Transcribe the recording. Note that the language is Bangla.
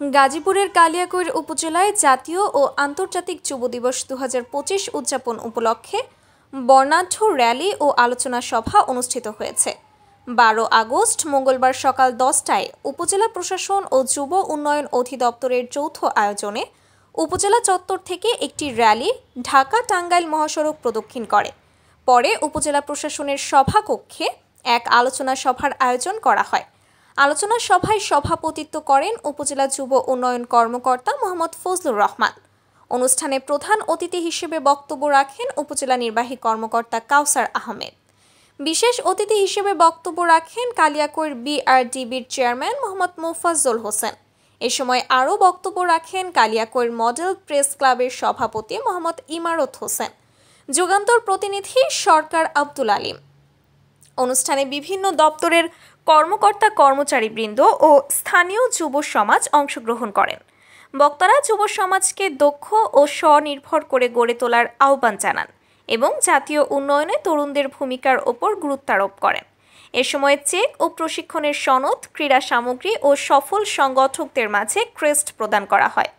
গাজীপুরের কালিয়াকৈর উপজেলায় জাতীয় ও আন্তর্জাতিক যুব দিবস 2025 উদযাপন উপলক্ষে বর্ণাঢ্য র্যালি ও আলোচনা সভা অনুষ্ঠিত হয়েছে। 12 আগস্ট মঙ্গলবার সকাল 10টায় উপজেলা প্রশাসন ও যুব উন্নয়ন অধিদপ্তরের যৌথ আয়োজনে উপজেলা চত্বর থেকে একটি র্যালি ঢাকা-টাঙ্গাইল মহাসড়ক প্রদক্ষিণ করে। পরে উপজেলা প্রশাসনের সভাকক্ষে এক আলোচনা সভার আয়োজন করা হয়। আলোচনা সভায় সভাপতিত্ব করেন উপজেলা যুব উন্নয়ন কর্মকর্তা মোহাম্মদ ফজলুর রহমান। অনুষ্ঠানে প্রধান অতিথি হিসেবে বক্তব্য রাখেন উপজেলা নির্বাহী কর্মকর্তা কাউসার আহমেদ। বিশেষ অতিথি হিসেবে বক্তব্য রাখেন কালিয়াকৈর বিআরডিবির চেয়ারম্যান মোহাম্মদ মোফাজ্জল হোসেন। এ সময় আরও বক্তব্য রাখেন কালিয়াকৈর মডেল প্রেস ক্লাবের সভাপতি মোহাম্মদ ইমারত হোসেন, যুগান্তর প্রতিনিধি সরকার আব্দুল আলিম। অনুষ্ঠানে বিভিন্ন দপ্তরের কর্মকর্তা কর্মচারীবৃন্দ ও স্থানীয় যুব সমাজ অংশগ্রহণ করেন। বক্তারা যুব সমাজকে দক্ষ ও স্বনির্ভর করে গড়ে তোলার আহ্বান জানান এবং জাতীয় উন্নয়নে তরুণদের ভূমিকার ওপর গুরুত্বারোপ করেন। এ সময় চেক ও প্রশিক্ষণের সনদ, ক্রীড়া সামগ্রী ও সফল সংগঠকদের মাঝে ক্রেস্ট প্রদান করা হয়।